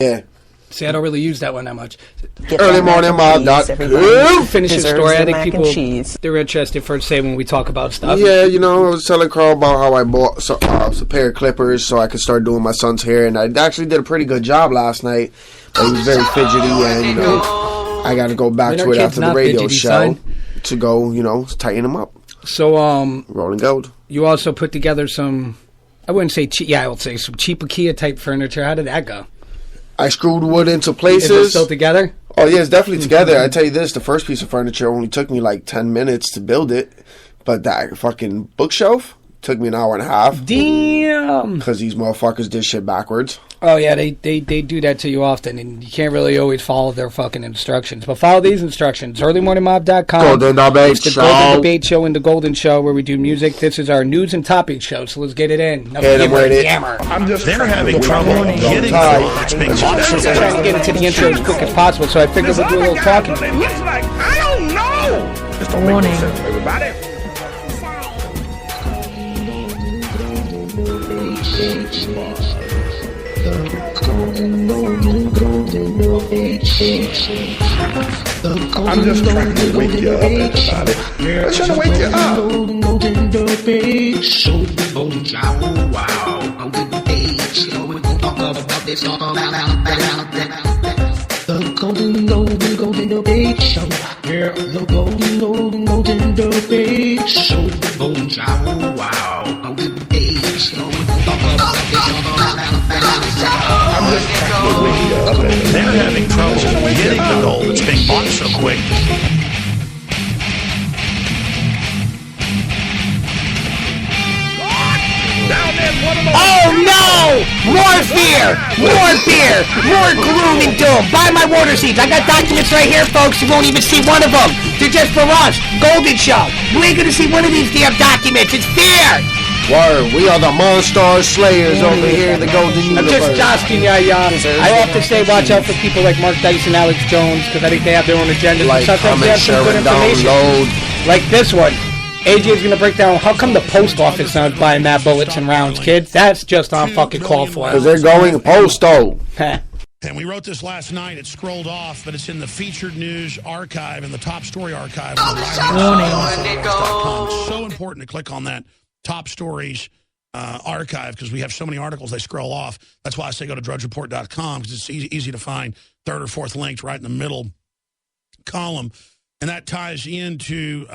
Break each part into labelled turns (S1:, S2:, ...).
S1: Yeah.
S2: See, I don't really use that one that much.
S1: EarlyMorningMob.com.
S2: Finish the story. I think people, they're interested for say when we talk about stuff.
S1: Yeah, I was telling Carl about how I bought a pair of clippers so I could start doing my son's hair, and I actually did a pretty good job last night. But he was very fidgety, and I got to go back to it after the radio show to go, tighten him up.
S2: So,
S1: rolling gold.
S2: You also put together some, I wouldn't say cheap, I would say some cheap IKEA type furniture. How did that go?
S1: I screwed wood into places.
S2: Is it still together?
S1: Oh, yeah, it's definitely together. I tell you this, the first piece of furniture only took me like 10 minutes to build it. But that fucking bookshelf took me an hour and a half.
S2: Damn!
S1: Because these motherfuckers did shit backwards.
S2: Oh, yeah, they do that to you often, and you can't really always follow their fucking instructions. But follow these instructions. EarlyMorningMob.com.
S1: Golden Debate Show.
S2: The Golden Debate Show and the Golden Show, where we do music. This is our news and topic show, so let's get it in.
S1: They're
S3: having trouble getting
S2: trying to get into the intro as quick as possible, so I figured we'd do a little talking.
S3: It looks like, I don't know. Just don't make no sense, everybody. I'm just trying to wake you up, everybody. I'm trying to wake you up. Golden Debate Show. Wow. Golden Debate Show. We're going to talk about this. Talk about the Golden Debate Show. Yeah, the Golden Debate Show. Wow. Golden Debate Show. We're going to talk about this. They're having trouble getting the gold. It's being bought so quick.
S2: Oh no! More fear! More fear! More gloom and doom! Buy my water seeds! I got documents right here, folks. You won't even see one of them. They're just for us. Golden Show. You ain't gonna see one of these damn documents. It's fear!
S1: Word, we are the Mon-Star Slayers over here in the Golden Universe.
S2: I'm just asking you, I have to say, watch out for people like Mark Dice and Alex Jones, because I think they have their own agendas.
S1: Like,
S2: sometimes they have some good information. Like this one. AJ's going to break down how come the post office now is buying mad bullets and rounds, kids. That's just on fucking call for.
S1: Because they're going postal.
S3: And we wrote this last night. It scrolled off, but it's in the featured news archive and the top story archive. It's so important to click on that top stories archive because we have so many articles they scroll off. That's why I say go to drudgereport.com because it's easy to find, third or fourth linked right in the middle column. And that ties into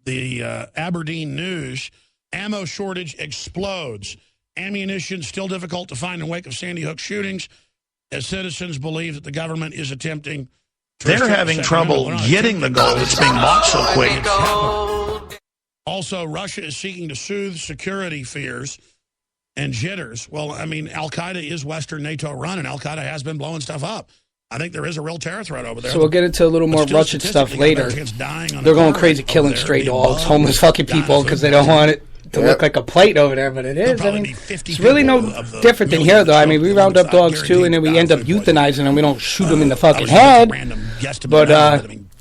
S3: the Aberdeen news. Ammo shortage explodes. Ammunition still difficult to find in wake of Sandy Hook shootings as citizens believe that the government is attempting to...
S4: They're having trouble getting the gold. It's being bought so quick.
S3: Also, Russia is seeking to soothe security fears and jitters. Well, I mean, Al-Qaeda is Western NATO run, and Al-Qaeda has been blowing stuff up. I think there is a real terror threat over there.
S2: So we'll get into a little more Russian stuff later. They're going crazy killing stray dogs, homeless fucking people, because they don't want it to look like a plate over there, but it is. I mean, it's really no different than here, though. I mean, we round up dogs, too, and then we end up euthanizing them. We don't shoot them in the fucking head. But,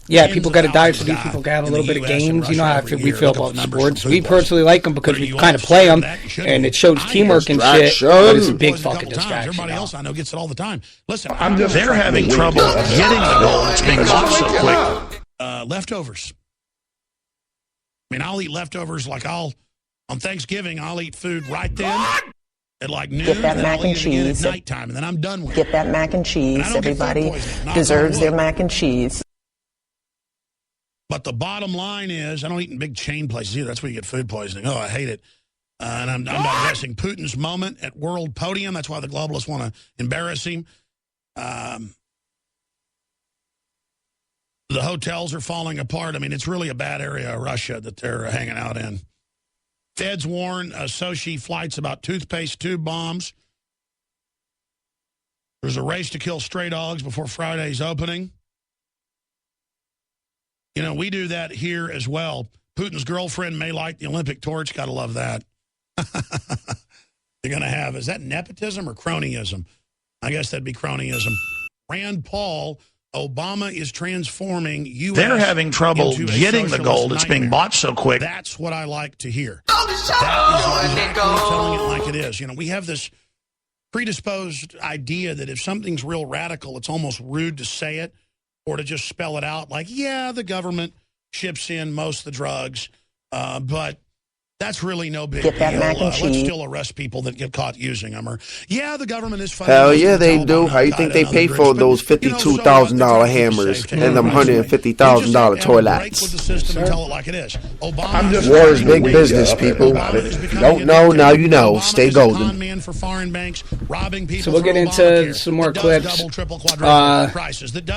S2: yeah, people got to die so these people got a little bit of games. You know how we feel about sports. We personally like them because we kind of play them, and it shows teamwork and shit, but it's a big fucking distraction.
S3: Everybody else I know gets it all the time. Listen,
S4: they're having trouble getting the gold. It's being bought so quick.
S3: Leftovers. I mean, I'll eat leftovers like on Thanksgiving, I'll eat food right then. At like noon,
S5: get that mac and cheese
S3: at nighttime, and then I'm done with it.
S5: Get that mac and cheese. Everybody deserves their mac and cheese.
S3: But the bottom line is, I don't eat in big chain places either. That's where you get food poisoning. Oh, I hate it. And I'm digressing. Putin's moment at world podium. That's why the globalists want to embarrass him. The hotels are falling apart. I mean, it's really a bad area of Russia that they're hanging out in. Feds warn Sochi flights about toothpaste tube bombs. There's a race to kill stray dogs before Friday's opening. You know, we do that here as well. Putin's girlfriend may light the Olympic torch. Got to love that. You're going to have, is that nepotism or cronyism? I guess that'd be cronyism. Rand Paul, Obama is transforming U.S.
S4: They're having trouble getting the gold. It's being bought so quick.
S3: That is what I like to hear. That is exactly telling it like it is. You know, we have this predisposed idea that if something's real radical, it's almost rude to say it or to just spell it out. Like, yeah, the government ships in most of the drugs, but that's really no big deal. Let's still arrest people that get caught using them. Or, yeah, the government is funding.
S1: Hell yeah, they do. How you think they pay for those $52,000 hammers and them $150,000 toilets? War is big business, people. Don't know, now you know. Stay golden.
S2: So we'll get into some more clips.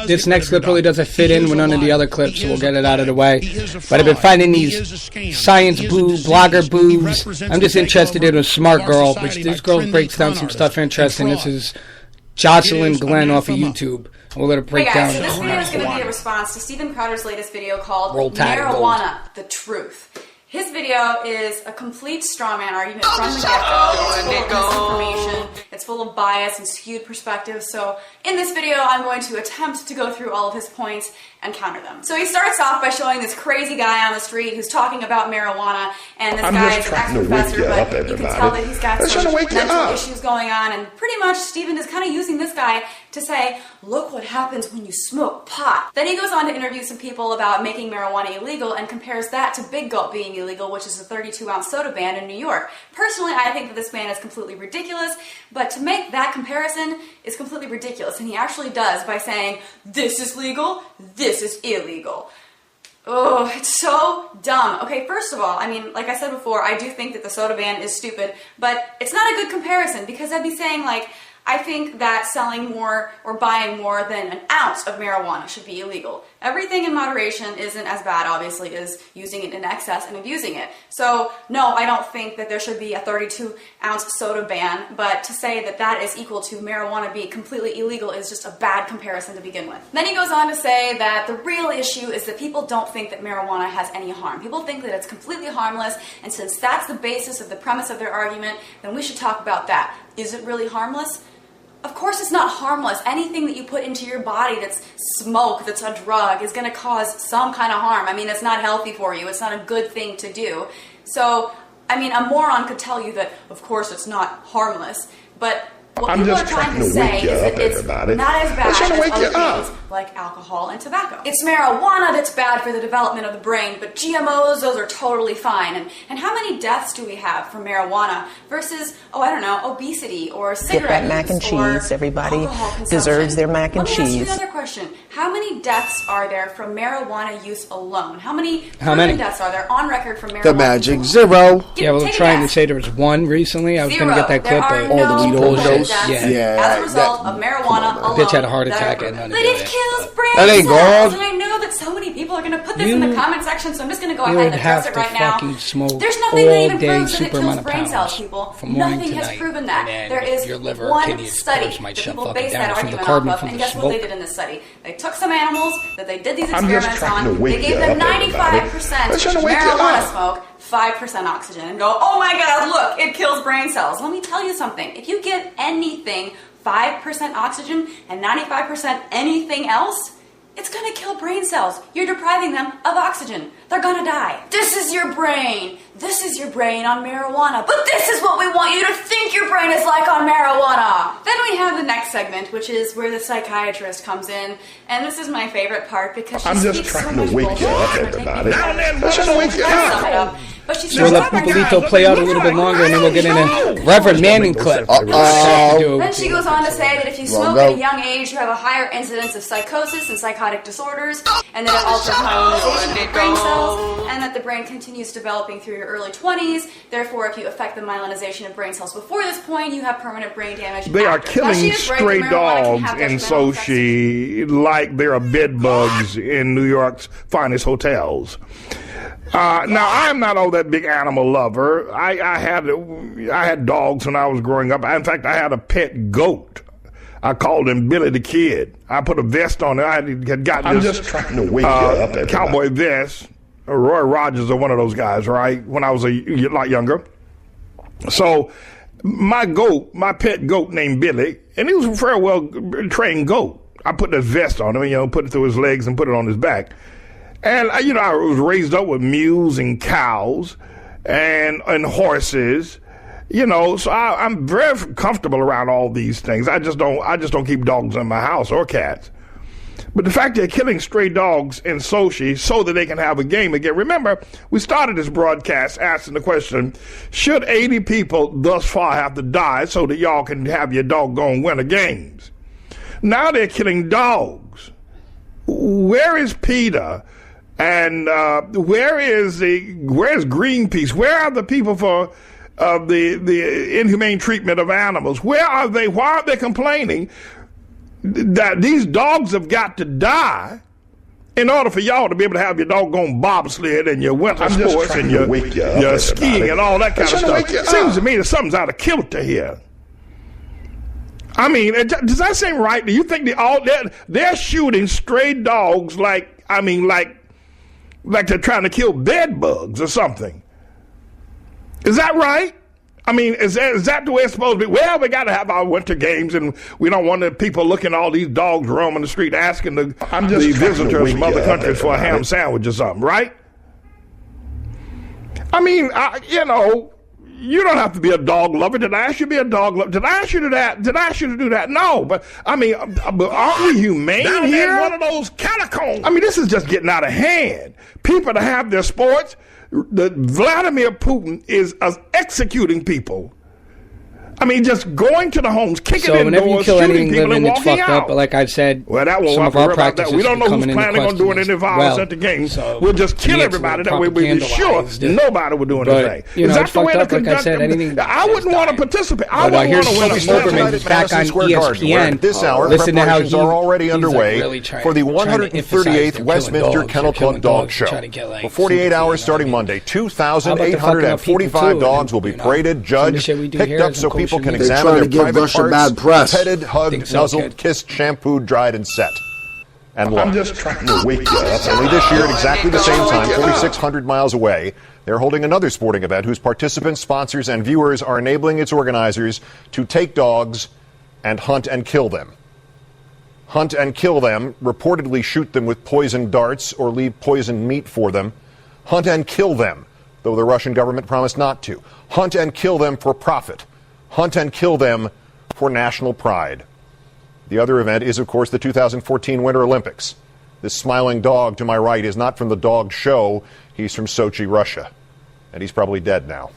S2: This next clip really doesn't fit in with none of the other clips, so we'll get it out of the way. But I've been finding these science blogger boobs. I'm just interested in a smart girl, which this girl breaks down some stuff interesting. This is Jocelyn Glenn off of YouTube. We'll let her break down.
S6: So this video is going to be a response to Stephen Crowder's latest video called Marijuana, the Truth. His video is a complete straw man argument from the get-go. It's full of misinformation, it's full of bias and skewed perspectives. So in this video, I'm going to attempt to go through all of his points and counter them. So he starts off by showing this crazy guy on the street who's talking about marijuana, and this guy is an ex-professor, but you can tell that he's got some mental issues going on, and pretty much Stephen is kind of using this guy to say, look what happens when you smoke pot. Then he goes on to interview some people about making marijuana illegal and compares that to Big Gulp being illegal, which is a 32-ounce soda ban in New York. Personally, I think that this ban is completely ridiculous, but to make that comparison is completely ridiculous, and he actually does by saying, this is legal, this is illegal. Oh, it's so dumb. Okay, first of all, I mean, like I said before, I do think that the soda ban is stupid, but it's not a good comparison because I'd be saying, like, I think that selling more or buying more than an ounce of marijuana should be illegal. Everything in moderation isn't as bad, obviously, as using it in excess and abusing it. So, no, I don't think that there should be a 32-ounce soda ban, but to say that that is equal to marijuana being completely illegal is just a bad comparison to begin with. Then he goes on to say that the real issue is that people don't think that marijuana has any harm. People think that it's completely harmless, and since that's the basis of the premise of their argument, then we should talk about that. Is it really harmless? Of course it's not harmless. Anything that you put into your body that's smoke, that's a drug, is going to cause some kind of harm. I mean, it's not healthy for you. It's not a good thing to do. So, I mean, a moron could tell you that, of course, it's not harmless. But what people are trying to say is that it's not as bad as other things like alcohol and tobacco. It's marijuana that's bad for the development of the brain, but GMOs, those are totally fine. And how many deaths do we have from marijuana versus, oh, I don't know, obesity or cigarette
S5: Get that mac and cheese. Everybody deserves their mac and cheese.
S6: Let me ask you another question. How many deaths are there from marijuana use alone? How many deaths are there on record from marijuana?
S1: The magic zero.
S2: Yeah, we were trying to say there was one recently. I was going to get that clip, but
S1: all the weed overdose.
S6: As a result of marijuana alone.
S2: Bitch had a heart attack and
S6: but it kills brain
S1: that ain't
S6: cells. And I know that so many people are going to put this in the comment section, so I'm just going to go ahead and address it right now. There's nothing that even proves that it kills brain cells, people. Nothing has proven that. There is one study that people base that argument off of, and guess what they did in this study? They took some animals that they did these experiments on, they gave them 95% marijuana smoke, 5% oxygen, and go, oh my god, look, it kills brain cells. Let me tell you something. If you give anything 5% oxygen and 95% anything else, it's going to kill brain cells. You're depriving them of oxygen. They're going to die. This is your brain. This is your brain on marijuana. But this is what we want you to think your brain is like on marijuana. Then we have the next segment, which is where the psychiatrist comes in. And this is my favorite part because she speaks so much bullshit. I'm just trying to wake you up, everybody. I'm just trying to wake you up.
S2: So we'll let Pupolito play out a little bit longer, and then we'll get in a Reverend Manning clip.
S6: Then she goes on to say that if you smoke at a young age, you have a higher incidence of psychosis and psychotic disorders, and that it alters myelinization of brain cells, and that the brain continues developing through your early 20s. Therefore, if you affect the myelinization of brain cells before this point, you have permanent brain damage.
S7: They are killing stray dogs in Sochi like there are bed bugs in New York's finest hotels. Now, I'm not all that big animal lover. I had dogs when I was growing up. In fact, I had a pet goat. I called him Billy the Kid. I put a vest on it. I had gotten this
S1: just trying to wake you up,
S7: cowboy vest. Roy Rogers or one of those guys, right? When I was a lot younger. So my pet goat named Billy, and he was a very well trained goat. I put this vest on him, put it through his legs and put it on his back. And, I was raised up with mules and cows and horses You know, so I'm very comfortable around all these things. I just don't keep dogs in my house or cats. But the fact they're killing stray dogs in Sochi so that they can have a game again. Remember, we started this broadcast asking the question, should 80 people thus far have to die so that y'all can have your doggone winter games? Now they're killing dogs. Where is PETA? And where's Greenpeace? Where are the people for the inhumane treatment of animals? Where are they? Why are they complaining that these dogs have got to die in order for y'all to be able to have your doggone bobsled and your winter sports and your skiing and all that kind of stuff? It seems to me that something's out of kilter here. I mean, does that seem right? Do you think they're shooting stray dogs like they're trying to kill bed bugs or something? Is that right? I mean, is that the way it's supposed to be? Well, we got to have our winter games, and we don't want the people looking at all these dogs roaming the street asking the visitors from other countries for a ham sandwich or something, right? I mean, you don't have to be a dog lover. Did I ask you to be a dog lover? Did I ask you to do that? Did I ask you to do that? No, but I mean, aren't we humane down here? One of those catacombs. I mean, this is just getting out of hand. People to have their sports. Vladimir Putin is executing people. I mean, just going to the homes, kicking in doors, shooting people, and walking out. Up,
S2: but like I've said,
S7: well, that won't have to worry about that. We don't know who's planning on doing any violence at the game. So we'll just kill everybody. That way we'll be sure nobody will do anything.
S2: Is that the way to conduct it?
S7: I wouldn't want to participate. I wouldn't want to win a
S2: Silverman back on ESPN.
S8: This hour, preparations are already underway for the 138th Westminster Kennel Club Dog Show. For 48 hours starting Monday, 2,845 dogs will be paraded, judged, picked up so people can examine their private parts, petted, hugged, nuzzled, kissed, shampooed, dried, and set. And loved.
S7: I'm just trying to wake you up.
S8: Only this year at exactly the same time, 4,600 miles away, they're holding another sporting event whose participants, sponsors, and viewers are enabling its organizers to take dogs and hunt and kill them. Hunt and kill them, reportedly shoot them with poisoned darts or leave poisoned meat for them. Hunt and kill them, though the Russian government promised not to. Hunt and kill them for profit. Hunt and kill them for national pride. The other event is, of course, the 2014 Winter Olympics. This smiling dog to my right is not from the dog show. He's from Sochi, Russia. And he's probably dead now.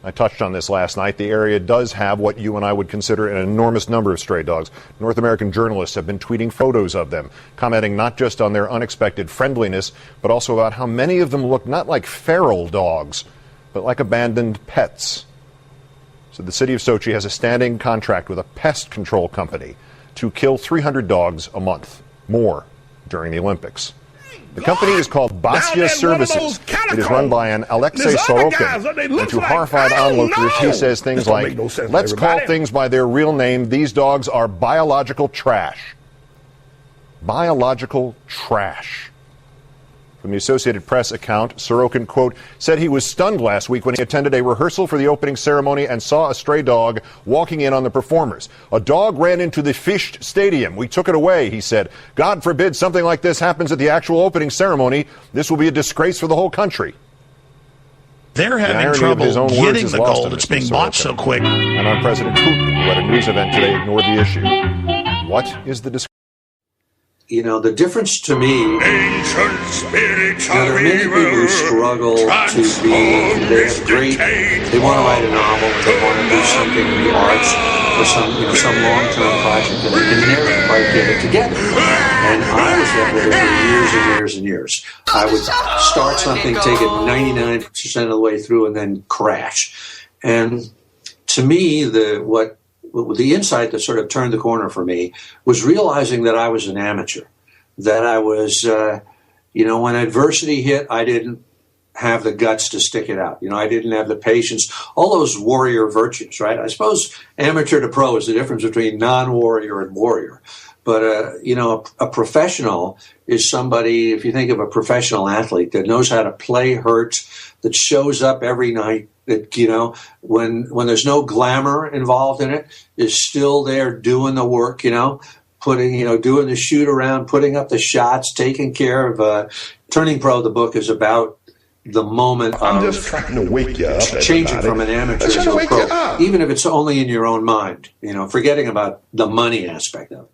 S8: I touched on this last night. The area does have what you and I would consider an enormous number of stray dogs. North American journalists have been tweeting photos of them, commenting not just on their unexpected friendliness, but also about how many of them look not like feral dogs, but like abandoned pets. So the city of Sochi has a standing contract with a pest control company to kill 300 dogs a month, more during the Olympics. The company is called Basya Services. It is run by an Alexei Sorokin. And to horrified onlookers, he says things like, let's call things by their real name. These dogs are biological trash. Biological trash. From the Associated Press account, Sorokin, quote, said he was stunned last week when he attended a rehearsal for the opening ceremony and saw a stray dog walking in on the performers. A dog ran into the Fischt Stadium. We took it away, he said. God forbid something like this happens at the actual opening ceremony. This will be a disgrace for the whole country.
S3: They're having trouble getting the gold. It's being bought so quick.
S8: And on President Putin, who at a news event today ignored the issue. What is the disgrace?
S9: You know, the difference to me, there are many people who struggle to be, they have great, they want to write a novel, or they want to do something in the arts, or some long-term project, and they can never quite get it together. And I was that way for years and years and years. I would start something, take it 99% of the way through, and then crash. And to me, the insight that sort of turned the corner for me was realizing that I was an amateur, that I was, when adversity hit, I didn't have the guts to stick it out. I didn't have the patience, all those warrior virtues, right? I suppose amateur to pro is the difference between non-warrior and warrior. But, a professional is somebody, if you think of a professional athlete that knows how to play hurt, that shows up every night, that, when there's no glamour involved in it, is still there doing the work, doing the shoot around, putting up the shots, taking care of, Turning Pro, the book is about, the moment
S7: I'm
S9: of
S7: just trying to wake you up,
S9: changing from an amateur to a pro, even if it's only in your own mind, forgetting about the money aspect of it.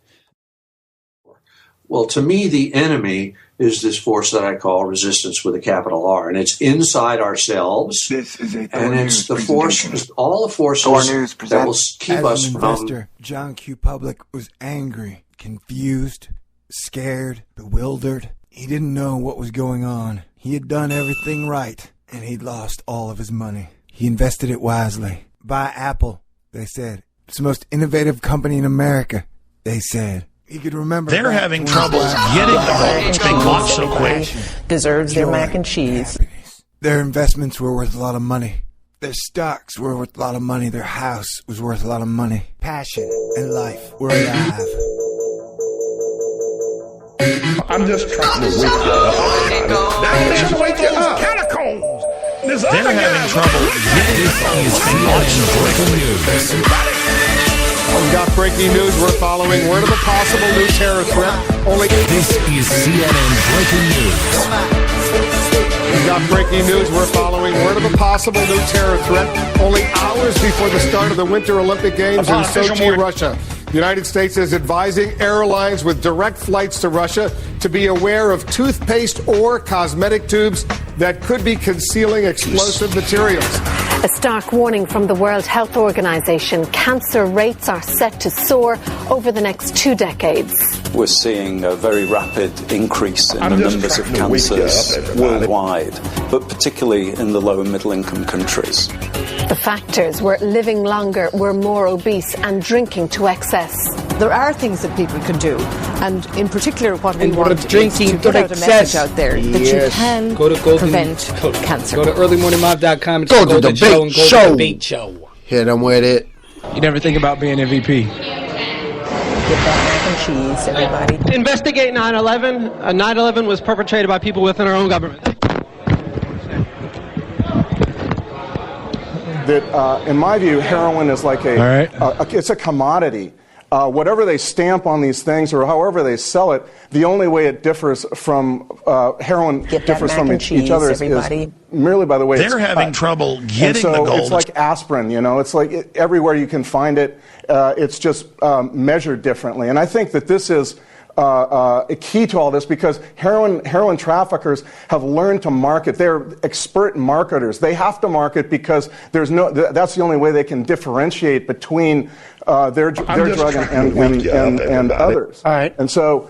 S9: Well, to me, the enemy is this force that I call resistance with a capital R, and it's inside ourselves.
S10: This is a
S9: and it's the force, all the forces that will keep us from.
S10: Investor, John Q. Public was angry, confused, scared, bewildered. He didn't know what was going on. He had done everything right, and he'd lost all of his money. He invested it wisely. Buy Apple, they said. It's the most innovative company in America, they said. He could remember.
S4: They're having trouble getting the gold. It's being bought so quick.
S5: Deserves their mac and cheese.
S10: Their investments were worth a lot of money. Their stocks were worth a lot of money. Their house was worth a lot of money. Passion and life were alive.
S7: I'm just trying to wake you up. That doesn't wake you up. Catacombs.
S4: They're having trouble getting the gold. It's being bought so quick.
S11: We've got breaking news. We're following word of a possible new terror threat.
S12: This is CNN Breaking News.
S11: We've got breaking news. We're following word of a possible new terror threat. Only hours before the start of the Winter Olympic Games in Sochi, Russia. The United States is advising airlines with direct flights to Russia to be aware of toothpaste or cosmetic tubes that could be concealing explosive materials.
S13: A stark warning from the World Health Organization. Cancer rates are set to soar over the next 2 decades.
S14: We're seeing a very rapid increase in the numbers of cancers worldwide, but particularly in the low and middle income countries.
S13: The factors were living longer, we're more obese, and drinking to excess.
S15: There are things that people can do, and in particular what we want is
S2: drinking
S15: to get out a message out there that you can prevent cancer.
S2: Go to earlymorningmob.com. It's
S1: Go to
S2: Golden Show and Golden Debate Show.
S1: Hit them with it.
S16: You never think about being MVP.
S5: Get that mac and cheese, everybody.
S16: Investigate 9/11. 9/11 was perpetrated by people within our own government.
S11: That, in my view, heroin is like it's a commodity. Whatever they stamp on these things or however they sell it, the only way it differs from heroin differs from each other is merely by the way
S4: they're having trouble getting the gold.
S11: It's like aspirin, It's like everywhere you can find it. It's just measured differently, and I think that this is a key to all this because heroin traffickers have learned to market. They're expert marketers. They have to market because that's the only way they can differentiate between their drug and others.
S16: All right.
S11: And so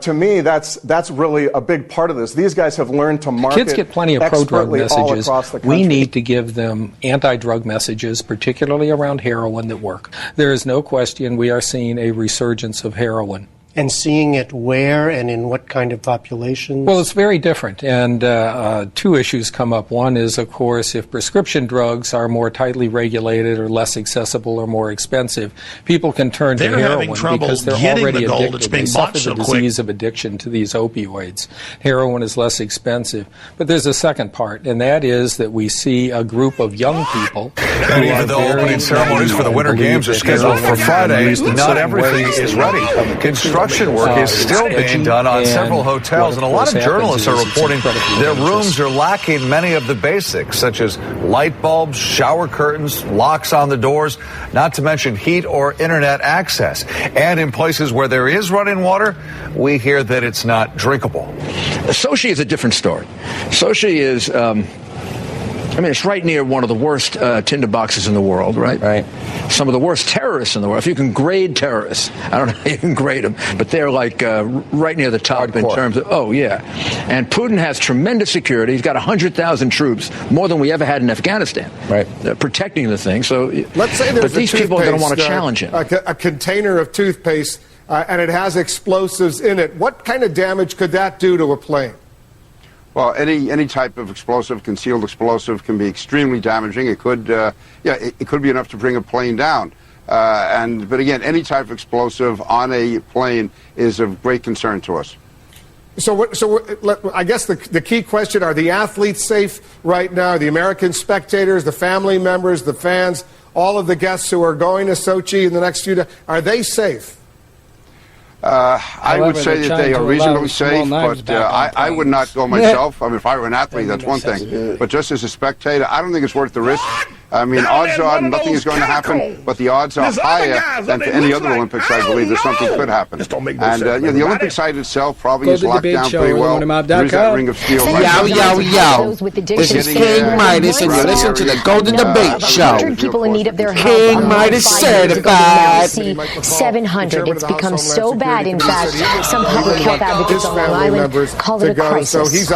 S11: to me, that's really a big part of this. These guys have learned to market.
S17: Kids get plenty of pro-drug messages.
S11: The
S17: we need to give them anti-drug messages, particularly around heroin, that work. There is no question we are seeing a resurgence of heroin.
S18: And seeing it where and in what kind of populations?
S17: Well, it's very different. And 2 issues come up. One is, of course, if prescription drugs are more tightly regulated or less accessible or more expensive, people can turn to heroin because they're already addicted. They suffer the disease of addiction to these opioids. Heroin is less expensive. But there's a second part, and that is that we see a group of young people who are
S19: the opening ceremonies for the Winter Games are scheduled for Friday. Not everything is ready. Construction work is still being done on several hotels, and a lot of journalists are reporting their rooms are lacking many of the basics, such as light bulbs, shower curtains, locks on the doors, not to mention heat or internet access. And in places where there is running water, we hear that it's not drinkable.
S20: Sochi is a different story. Sochi is... it's right near one of the worst tinderboxes in the world, right?
S21: Right.
S20: Some of the worst terrorists in the world. If you can grade terrorists, I don't know how you can grade them, but they're like right near the top in terms of, And Putin has tremendous security. He's got 100,000 troops, more than we ever had in Afghanistan,
S21: right?
S20: Protecting the thing. So
S11: let's say there's
S20: these people don't want to challenge him.
S11: A container of toothpaste, and it has explosives in it. What kind of damage could that do to a plane?
S22: Well, any type of explosive, concealed explosive, can be extremely damaging. It could, it could be enough to bring a plane down. But again, any type of explosive on a plane is of great concern to us.
S11: So I guess the key question: are the athletes safe right now? The American spectators, the family members, the fans, all of the guests who are going to Sochi in the next few days, are they safe?
S22: I would say that they are reasonably safe, but I would not go myself. I mean, if I were an athlete, that's one thing. But just as a spectator, I don't think it's worth the risk. I mean, odds are nothing is going to happen, but the odds are higher than for any other Olympics, I believe, that something could happen. And the Olympic site itself probably is locked down pretty well. There is that ring of steel.
S1: Yo. This is King Midas, and you listen to the Golden Debate Show.
S5: People in need of their help.
S1: King Midas certified.
S5: 700. It's become so bad, in fact, some public health advocates on Long Island call it a crisis.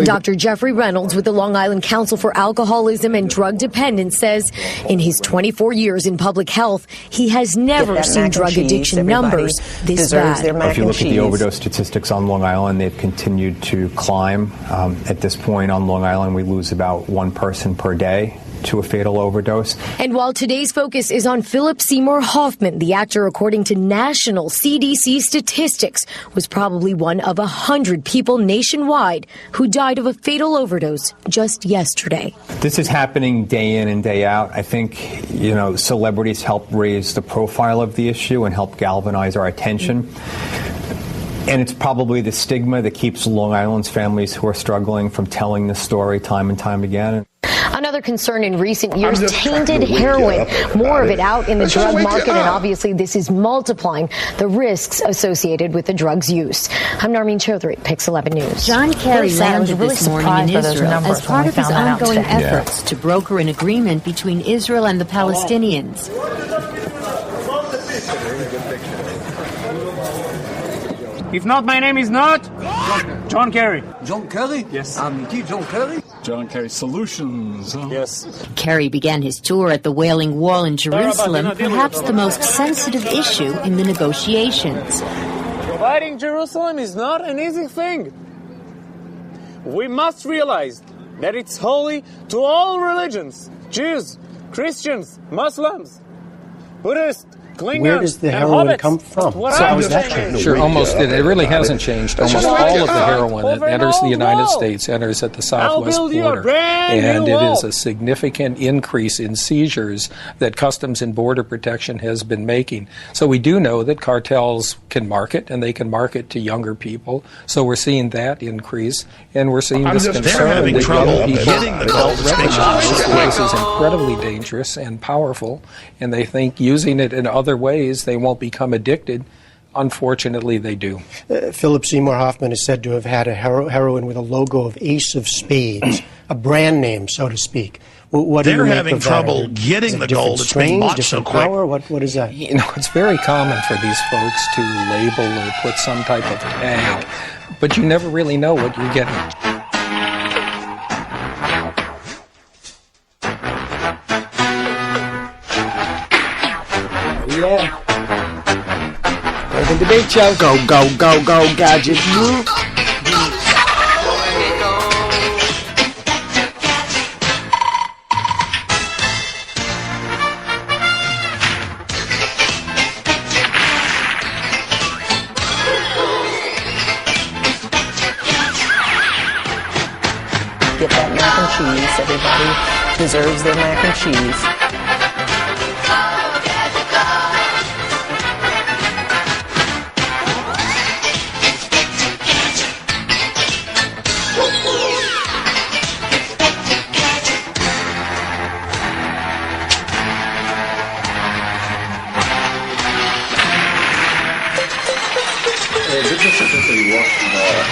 S5: Dr. Jeffrey Reynolds with the Long Island Council for Alcoholism and Drug Dependence says in his 24 years in public health, he has never seen drug addiction numbers this bad.
S6: If you look at the overdose statistics on Long Island, they've continued to climb. At this point on Long Island, we lose about one person per day to a fatal overdose.
S5: And while today's focus is on Philip Seymour Hoffman, the actor, according to national CDC statistics, was probably one of 100 people nationwide who died of a fatal overdose just yesterday.
S6: This is happening day in and day out. I think, celebrities help raise the profile of the issue and help galvanize our attention. And it's probably the stigma that keeps Long Island's families who are struggling from telling the story time and time again.
S5: Another concern in recent years, tainted heroin. More of it out in the drug market, and obviously this is multiplying the risks associated with the drug's use. I'm Narmeen Chaudhry, Pix 11 News.
S21: John Kerry landed this morning in Israel as part of his ongoing efforts to broker an agreement between Israel and the Palestinians.
S23: If not, my name is not John Kerry.
S24: John Kerry?
S23: Yes.
S24: John Kerry? John Kerry Solutions. Huh?
S23: Yes.
S21: Kerry began his tour at the Wailing Wall in Jerusalem, perhaps the most sensitive issue in the negotiations.
S23: Providing Jerusalem is not an easy thing. We must realize that it's holy to all religions, Jews, Christians, Muslims, Buddhists,
S18: Where does the heroin come from? How has that changed?
S17: Sure, almost it really hasn't changed. Almost all of the heroin that enters the United States enters at the southwest border. And it is a significant increase in seizures that Customs and Border Protection has been making. So we do know that cartels can market, and they can market to younger people. So we're seeing that increase, and we're seeing this concern that young people don't recognize this is incredibly dangerous and powerful, and they think using it in other ways they won't become addicted. Unfortunately, they do.
S18: Philip Seymour Hoffman is said to have had a heroin with a logo of Ace of Spades, a brand name, so to speak. What
S3: They're having trouble getting the gold. It's being bought so quick.
S18: What is that?
S17: It's very common for these folks to label or put some type of tag, but you never really know what you're getting.
S2: Yeah. Golden Debate Show.
S1: Go, Gadget.
S5: Get that mac and cheese. Everybody deserves their mac and cheese.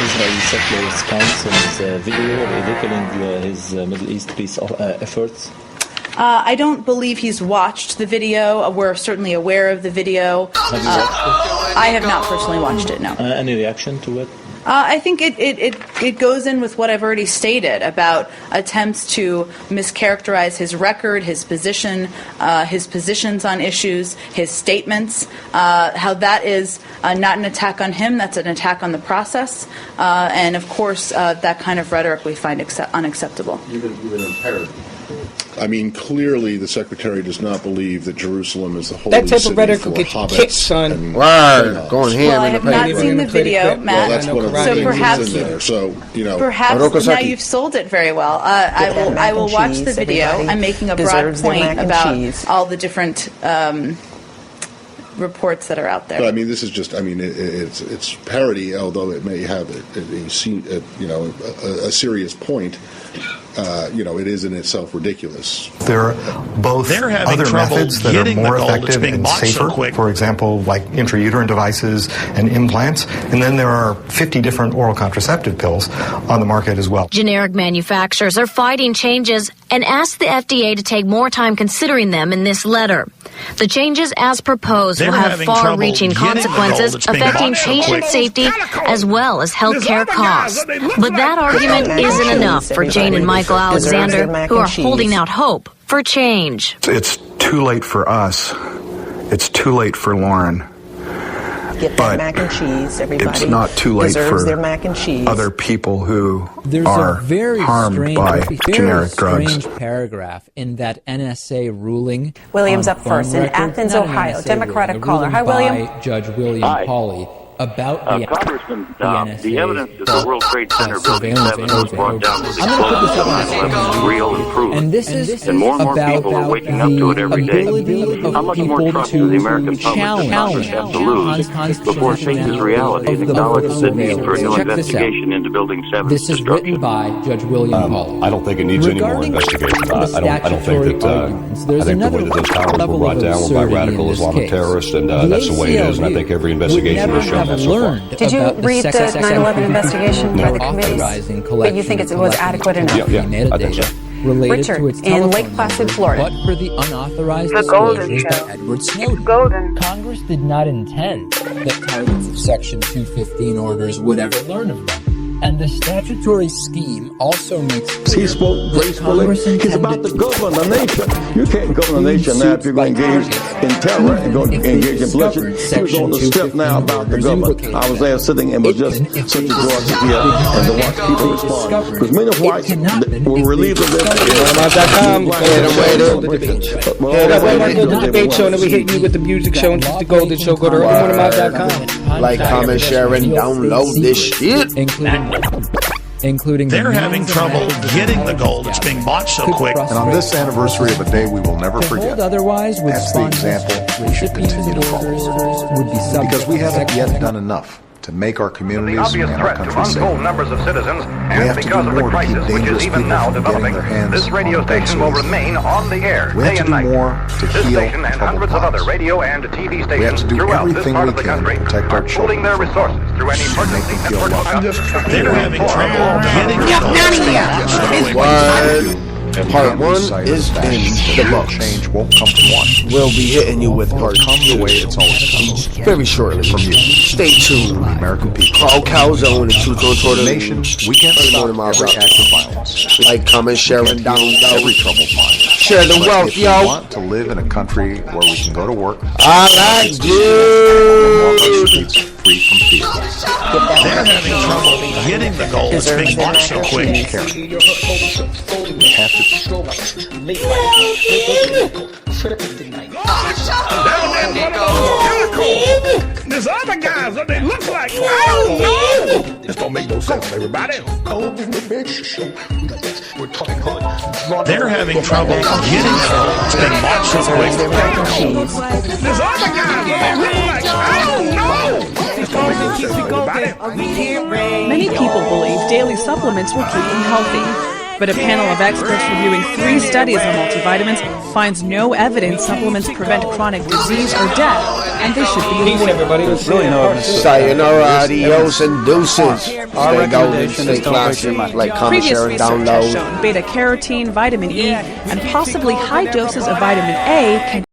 S25: Israeli Settlers Council's video ridiculing his Middle East peace efforts?
S26: I don't believe he's watched the video. We're certainly aware of the video. I have not personally watched it, no.
S25: Any reaction to it?
S26: I think it goes in with what I've already stated about attempts to mischaracterize his record, his position, his positions on issues, his statements, how that is not an attack on him, that's an attack on the process. And, of course, that kind of rhetoric we find unacceptable.
S27: Even impaired. I mean, clearly the Secretary does not believe that Jerusalem is the holy city.
S2: That type of rhetoric will get you kicked, son.
S1: Word. Going ham.
S26: Well, I have not seen the video, Matt.
S27: Well, that's one of the things that's in there. So, you know.
S26: Perhaps now you've sold it very well. I will watch the video. I'm making a broad point about all the different reports that are out there.
S27: But, I mean, this is just, I mean, it's parody, although it may have a serious point. It is in itself ridiculous.
S7: There are both other methods that are more effective and safer, for example, like intrauterine devices and implants, and then there are 50 different oral contraceptive pills on the market as well.
S5: Generic manufacturers are fighting changes and asked the FDA to take more time considering them in this letter. The changes as proposed will have far-reaching consequences affecting patient safety as well as health care costs. But that argument isn't enough for Jane and Michael Alexander, who are holding out hope for change.
S7: It's too late for us. It's too late for Lauren.
S8: Get that mac and cheese. Everybody
S7: it's not too late
S8: deserves
S7: for
S8: their mac and cheese.
S7: Other people who
S9: There's
S7: are
S9: a very
S7: harmed
S9: strange,
S7: by
S9: very
S7: generic drugs.
S9: strange paragraph in that NSA ruling.
S10: William's
S9: up
S10: first in Athens, Ohio. Democratic caller. Hi, William.
S9: By Judge William Pauley about the
S12: Congressman,
S9: NSA,
S12: the evidence that the World Trade Center Building 7 was brought down with
S9: I'm going to put this up on the
S12: explosives is real and proven.
S9: And this is
S12: and more
S9: about
S12: people are waking up to it every day. How much more trust does the American public have to lose before it faces reality and acknowledges the need for a new investigation into Building 7's
S9: This is written by Judge William Pauley.
S13: I don't think it needs any more investigation. I don't think that. I think the way that those towers were brought down were by radical Islamic terrorists, and that's the way it is. And I think every investigation has shown that so far.
S10: Did you read the 9/11 investigation by the committees? But you think it was adequate enough?
S13: Yeah, I think so.
S10: Richard, in Lake Placid, Florida.
S9: But for the unauthorized
S10: The Golden
S9: disclosures
S10: Show.
S9: by Edward Snowden.
S10: Golden.
S9: Congress did not intend that tyrants of Section 215 orders would ever learn of them. And the statutory scheme also makes clear
S14: he spoke gracefully. He's about to govern a nation. You can't govern a nation now if you're going to engage in terror and going to engage in bloodshed. He was on the step now about the government. I was there sitting and was just such a joy to hear and to watch people respond. Because many whites were relieved of their
S2: GoldenDebate.com. Show, and we hit you with the music show and the Golden Show. Go to GoldenDebate.com.
S1: Like, comment, share, and download this shit.
S9: Including
S3: they're having trouble getting the gold. It's being bought so quick.
S7: And on this anniversary of a day we will never forget,
S9: otherwise would
S7: that's the example we should continue to follow. Because we haven't yet done enough to make our communities and our country safe.
S28: Numbers of citizens,
S7: We have to do more to keep dangerous people from getting their hands
S28: this radio
S7: on big
S28: station will
S7: cities.
S28: remain on the air
S7: We have
S28: day
S7: to
S28: and
S7: do
S28: night.
S7: more to
S28: This
S7: heal
S28: station and
S7: troubled
S28: hundreds of
S7: lives.
S28: other radio and TV
S7: We have
S28: stations
S7: to do
S28: throughout this
S7: everything
S28: part
S7: we
S28: of the
S7: can
S28: country
S7: to protect our
S28: are
S7: children.
S28: pooling their resources through any emergency network hookup.
S3: They're having trouble getting
S1: Part 1 is in the books.
S7: Change won't come from one.
S1: We'll be hitting you with part 2
S7: the way it's always come.
S1: very shortly from you. Stay tuned.
S7: American people.
S1: Carl Calzone and the Truth Toward the
S7: Nation, we can't stop every act of violence.
S1: Like, comment, share, and download.
S7: Every troubled mind.
S1: Share the
S7: But
S1: wealth,
S7: if we
S1: yo.
S7: want to live in a country where we can go to work,
S1: I like
S7: walk our
S1: you.
S7: streets free from fear.
S3: They're having trouble getting the gold. It's being bought so quick.
S7: We have to.
S3: There's other guys that they look like. I don't know. This don't make no sense, everybody. They're having trouble getting the gold. It's being bought so quick. There's other guys that they look like. I don't know. This don't make no sense, everybody.
S29: Many people believe daily supplements will keep them healthy. But a panel of experts reviewing 3 studies on multivitamins finds no evidence supplements prevent chronic disease or death, and they should be avoided.
S2: Everybody,
S7: Really no
S1: Sayonara, adios, and deuces. Stay golden, stay classy. Like, comment,
S29: Previous
S1: share, and
S29: research has
S1: download.
S29: shown beta-carotene, vitamin E, and possibly high doses of vitamin A can